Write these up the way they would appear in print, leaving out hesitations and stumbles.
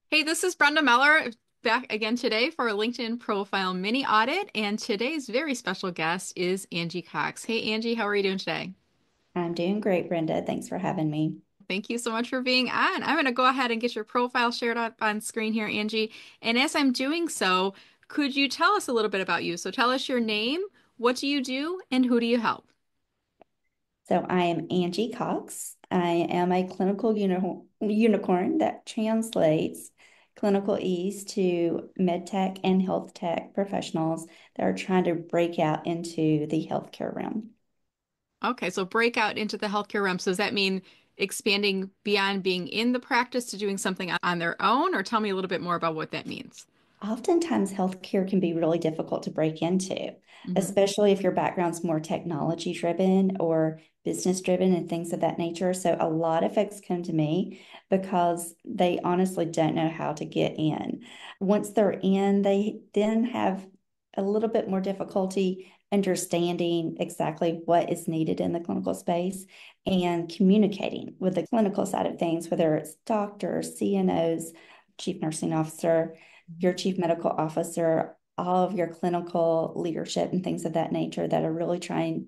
Hey, this is Brenda Meller back again today for our LinkedIn profile mini audit. And today's very special guest is Angie Cox. Hey, Angie, how are you doing today? I'm doing great, Brenda. Thanks for having me. Thank you so much for being on. I'm going to go ahead and get your profile shared up on screen here, Angie. And as I'm doing so, could you tell us a little bit about you? So tell us your name, what do you do, and who do you help? So, I am Angie Cox. I am a clinical unicorn that translates clinical ease to med tech and health tech professionals that are trying to break out into the healthcare realm. Okay, so break out into the healthcare realm. So does that mean expanding beyond being in the practice to doing something on their own? Or tell me a little bit more about what that means. Oftentimes, healthcare can be really difficult to break into, Mm-hmm. especially if your background's more technology driven or business driven and things of that nature. So, a lot of folks come to me because they honestly don't know how to get in. Once they're in, they then have a little bit more difficulty understanding exactly what is needed in the clinical space and communicating with the clinical side of things, whether it's doctors, CNOs, chief nursing officer, your chief medical officer, all of your clinical leadership and things of that nature that are really trying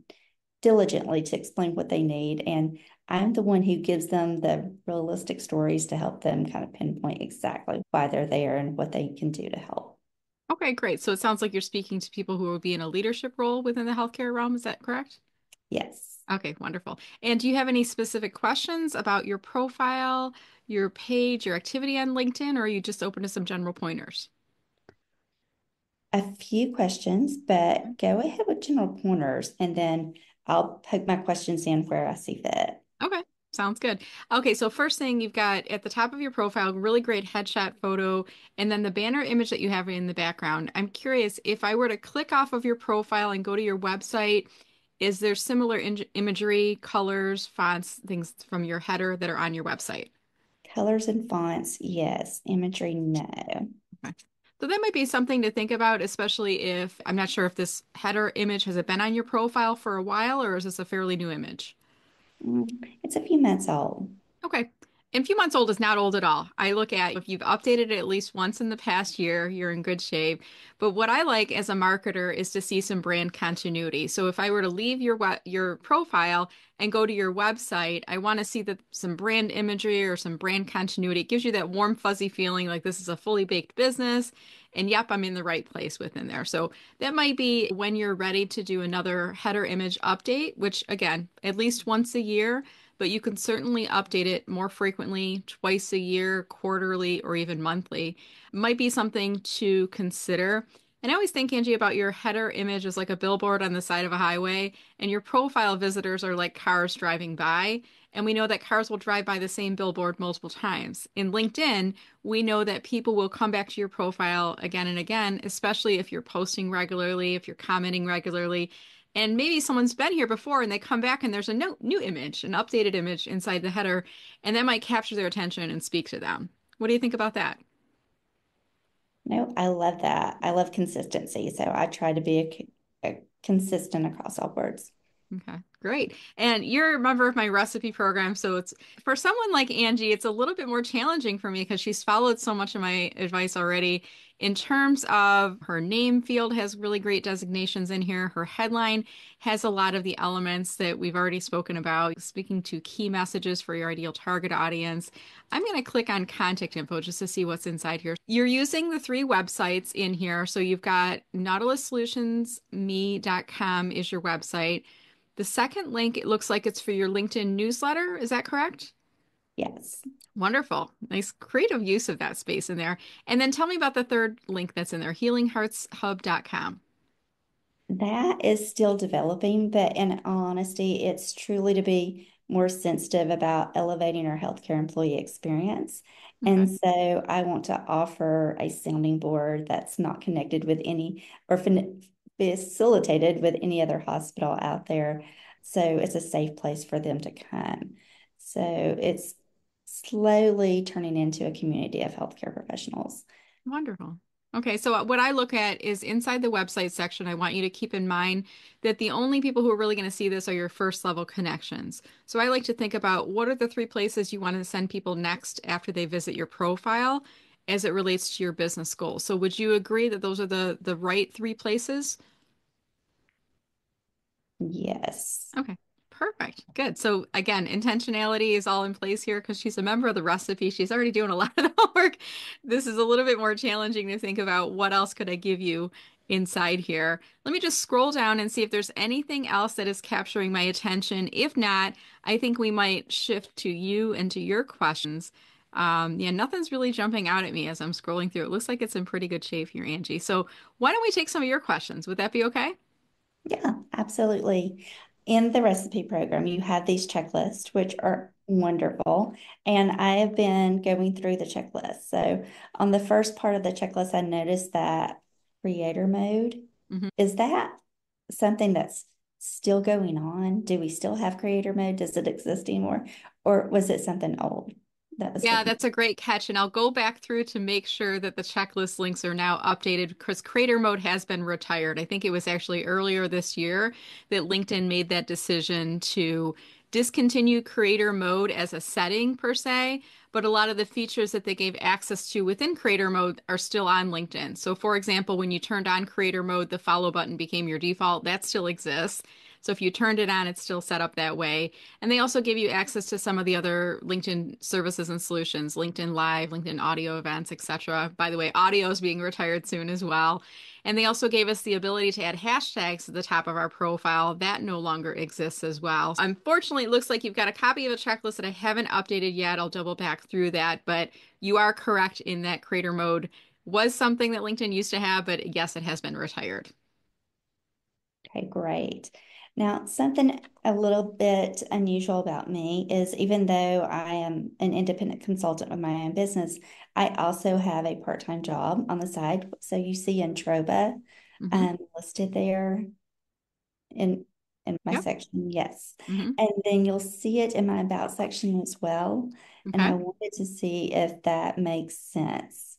diligently to explain what they need. And I'm the one who gives them the realistic stories to help them kind of pinpoint exactly why they're there and what they can do to help. Okay, great. So it sounds like you're speaking to people who will be in a leadership role within the healthcare realm. Is that correct? Yes. Okay, wonderful. And do you have any specific questions about your profile, your page, your activity on LinkedIn, or are you just open to some general pointers? A few questions, but go ahead with general pointers and then I'll poke my questions in where I see fit. Okay, sounds good. Okay, so first thing you've got at the top of your profile, really great headshot photo, and then the banner image that you have in the background. I'm curious if I were to click off of your profile and go to your website, is there similar imagery, colors, fonts, things from your header that are on your website? Colors and fonts, yes. Imagery, no. Okay. So that might be something to think about, especially if I'm not sure if this header image has it been on your profile for a while or is this a fairly new image? It's a few months old. Okay. And a few months old is not old at all. I look at if you've updated it at least once in the past year, you're in good shape. But what I like as a marketer is to see some brand continuity. So if I were to leave your profile and go to your website, I want to see that some brand imagery or some brand continuity. It gives you that warm, fuzzy feeling like this is a fully baked business. And yep, I'm in the right place within there. So that might be when you're ready to do another header image update, which again, at least once a year, but you can certainly update it more frequently, twice a year, quarterly, or even monthly. Might be something to consider. And I always think, Angie, about your header image as like a billboard on the side of a highway, and your profile visitors are like cars driving by. And we know that cars will drive by the same billboard multiple times. In LinkedIn, we know that people will come back to your profile again and again, especially if you're posting regularly, if you're commenting regularly. And maybe someone's been here before and they come back and there's a new image, an updated image inside the header, and that might capture their attention and speak to them. What do you think about that? No, I love that. I love consistency. So I try to be a consistent across all words. Okay, great. And you're a member of my recipe program, so it's for someone like Angie, it's a little bit more challenging for me because she's followed so much of my advice already. In terms of her name field has really great designations in here. Her headline has a lot of the elements that we've already spoken about, speaking to key messages for your ideal target audience. I'm going to click on contact info just to see what's inside here. You're using the three websites in here. So you've got nautilussolutionsme.com is your website. The second link, it looks like it's for your LinkedIn newsletter. Is that correct? Yes. Wonderful. Nice creative use of that space in there. And then tell me about the third link that's in there, healingheartshub.com. That is still developing, but in honesty, it's truly to be more sensitive about elevating our healthcare employee experience. Okay. And so I want to offer a sounding board that's not connected with any or facilitated with any other hospital out there. So it's a safe place for them to come. So it's slowly turning into a community of healthcare professionals. Wonderful. Okay, so what I look at is inside the website section, I want you to keep in mind that the only people who are really going to see this are your first level connections. So I like to think about what are the three places you want to send people next after they visit your profile. as it relates to your business goals. So would you agree that those are the right three places? Yes. Okay, perfect. Good. So again, intentionality is all in place here because she's a member of the recipe. She's already doing a lot of the homework. This is a little bit more challenging to think about what else could I give you inside here. Let me just scroll down and see if there's anything else that is capturing my attention. If not, I think we might shift to you and to your questions. Yeah, nothing's really jumping out at me as I'm scrolling through. It looks like it's in pretty good shape here, Angie. So why don't we take some of your questions? Would that be okay? Yeah, absolutely. In the recipe program, you have these checklists, which are wonderful. And I have been going through the checklist. So on the first part of the checklist, I noticed that creator mode. Mhm. Is that something that's still going on? Do we still have creator mode? Does it exist anymore? Or was it something old that was Yeah, taken? that's a great catch. And I'll go back through to make sure that the checklist links are now updated because creator mode has been retired. I think it was actually earlier this year that LinkedIn made that decision to discontinue creator mode as a setting per se, but a lot of the features that they gave access to within creator mode are still on LinkedIn. So for example, when you turned on creator mode, the follow button became your default. That still exists. So if you turned it on, it's still set up that way. And they also give you access to some of the other LinkedIn services and solutions, LinkedIn Live, LinkedIn audio events, etc. By the way, audio is being retired soon as well. And they also gave us the ability to add hashtags to the top of our profile. That no longer exists as well. Unfortunately, it looks like you've got a copy of a checklist that I haven't updated yet. I'll double back through that, but you are correct in that creator mode was something that LinkedIn used to have, but yes, it has been retired. Okay, great. Now, something a little bit unusual about me is even though I am an independent consultant with my own business, I also have a part-time job on the side. So you see Introba Hmm. listed there in my Yep. section, yes. Hmm. And then you'll see it in my about section as well. And Okay. I wanted to see if that makes sense.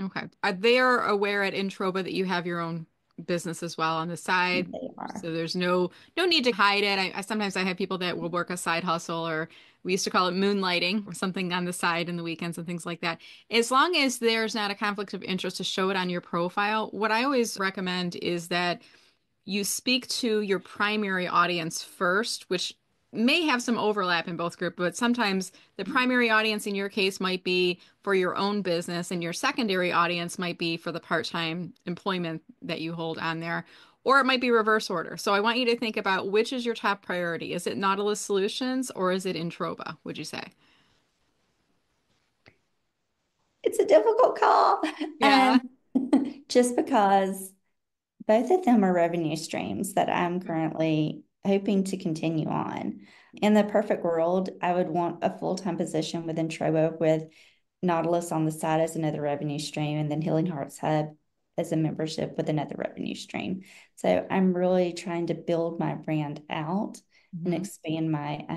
Okay. Are they are aware at Introba that you have your own business as well on the side? They are. So there's no need to hide it. I sometimes I have people that will work a side hustle or we used to call it moonlighting or something on the side in the weekends and things like that. As long as there's not a conflict of interest to show it on your profile, what I always recommend is that you speak to your primary audience first, which may have some overlap in both groups, but sometimes the primary audience in your case might be for your own business, and your secondary audience might be for the part-time employment that you hold on there, or it might be reverse order. So I want you to think about which is your top priority. Is it Nautilus Solutions or is it Introba, would you say? It's a difficult call. Yeah. Just because both of them are revenue streams that I'm currently hoping to continue on. In the perfect world, I would want a full-time position within Trovo with Nautilus on the side as another revenue stream, and then Healing Hearts Hub as a membership with another revenue stream. So I'm really trying to build my brand out and Mhm. expand my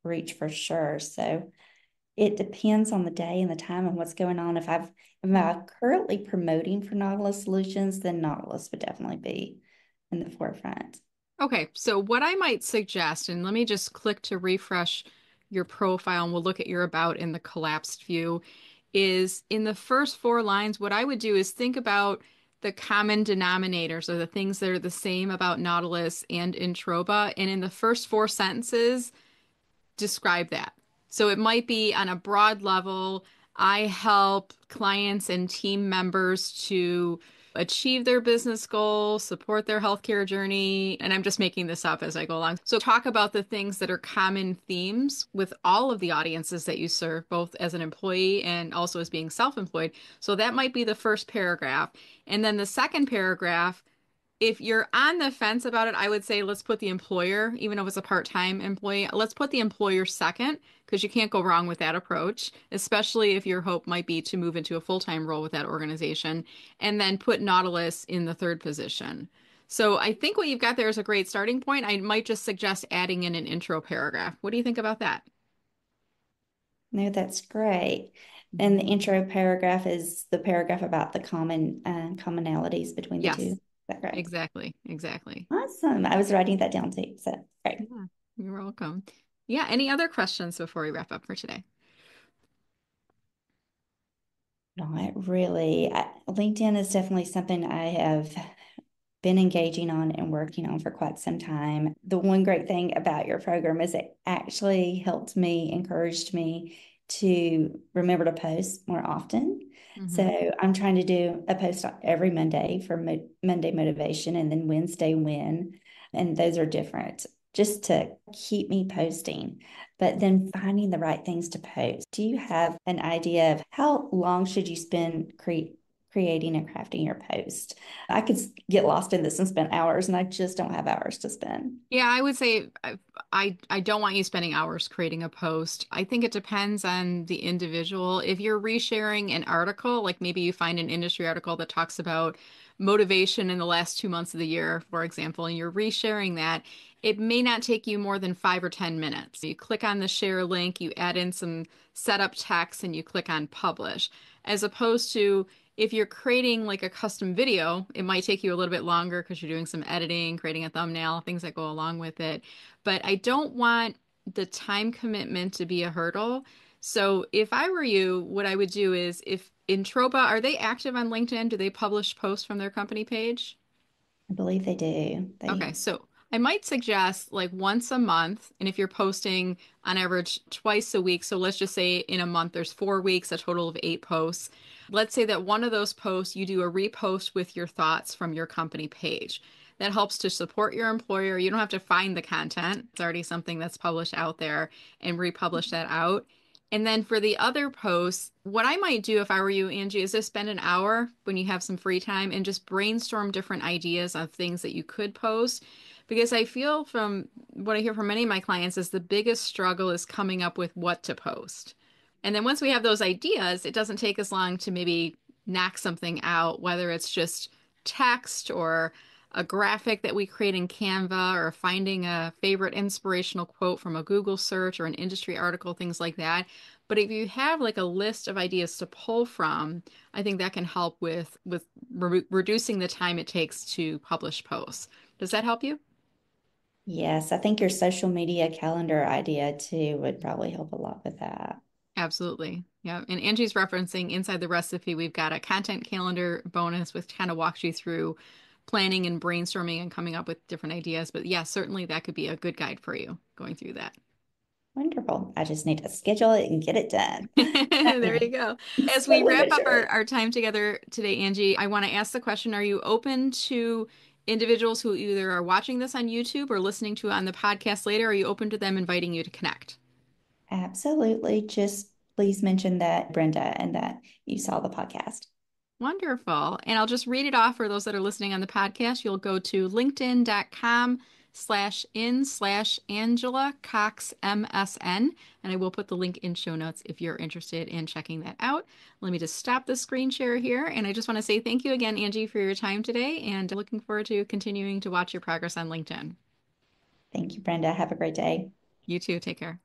reach for sure. So it depends on the day and the time and what's going on. If I'm currently promoting for Nautilus Solutions, then Nautilus would definitely be in the forefront. Okay, so what I might suggest, and let me just click to refresh your profile and we'll look at your about in the collapsed view, is in the first four lines, what I would do is think about the common denominators or the things that are the same about Nautilus and Introba. And in the first four sentences, describe that. So it might be on a broad level, I help clients and team members to achieve their business goals, support their healthcare journey, and I'm just making this up as I go along. So talk about the things that are common themes with all of the audiences that you serve, both as an employee and also as being self-employed. So that might be the first paragraph. And then the second paragraph, if you're on the fence about it, I would say let's put the employer, even if it's a part-time employee, let's put the employer second because you can't go wrong with that approach, especially if your hope might be to move into a full-time role with that organization, and then put Nautilus in the third position. So I think what you've got there is a great starting point. I might just suggest adding in an intro paragraph. What do you think about that? No, that's great. And Mhm. the intro paragraph is the paragraph about the commonalities between the two. Yes, Is that correct? exactly, exactly. Awesome. I was writing that down too. So great. Yeah, you're welcome. Yeah, any other questions before we wrap up for today? Not really. LinkedIn is definitely something I have been engaging on and working on for quite some time. The one great thing about your program is it actually helped me, encouraged me to remember to post more often. Hmm. So I'm trying to do a post every Monday for Monday motivation and then Wednesday win. And those are different just to keep me posting, but then finding the right things to post. Do you have an idea of how long should you spend creating and crafting your post? I could get lost in this and spend hours, and I just don't have hours to spend. Yeah, I would say I don't want you spending hours creating a post. I think it depends on the individual. If you're resharing an article, like maybe you find an industry article that talks about motivation in the last 2 months of the year, for example, and you're resharing that, it may not take you more than 5 or 10 minutes. You click on the share link, you add in some setup text, and you click on publish. As opposed to if you're creating like a custom video, it might take you a little bit longer because you're doing some editing, creating a thumbnail, things that go along with it. But I don't want the time commitment to be a hurdle. So if I were you, what I would do is if Introba, are they active on LinkedIn? Do they publish posts from their company page? I believe they do. Okay, so I might suggest like once a month, and if you're posting on average twice a week, so let's just say in a month there's 4 weeks, a total of 8 posts. Let's say that one of those posts you do a repost with your thoughts from your company page. That helps to support your employer. You don't have to find the content. It's already something that's published out there and republish that out. And then for the other posts, what I might do if I were you, Angie, is just spend an hour when you have some free time and just brainstorm different ideas of things that you could post. Because I feel from what I hear from many of my clients is the biggest struggle is coming up with what to post. And then once we have those ideas, it doesn't take as long to maybe knock something out, whether it's just text or a graphic that we create in Canva or finding a favorite inspirational quote from a Google search or an industry article, things like that. But if you have like a list of ideas to pull from, I think that can help with reducing the time it takes to publish posts. Does that help you? Yes, I think your social media calendar idea too would probably help a lot with that. Absolutely. Yeah. And Angie's referencing inside the recipe, we've got a content calendar bonus which kind of walks you through planning and brainstorming and coming up with different ideas. But yeah, certainly that could be a good guide for you going through that. Wonderful. I just need to schedule it and get it done. There you go. As we Slowly wrap but up surely. our time together today, Angie, I want to ask the question, are you open to individuals who either are watching this on YouTube or listening to it on the podcast later? Are you open to them inviting you to connect? Absolutely. Just please mention that Brenda and that you saw the podcast. Wonderful. And I'll just read it off for those that are listening on the podcast. You'll go to linkedin.com/in/Angela Cox MSN. And I will put the link in show notes if you're interested in checking that out. Let me just stop the screen share here. And I just want to say thank you again, Angie, for your time today. And looking forward to continuing to watch your progress on LinkedIn. Thank you, Brenda. Have a great day. You too. Take care.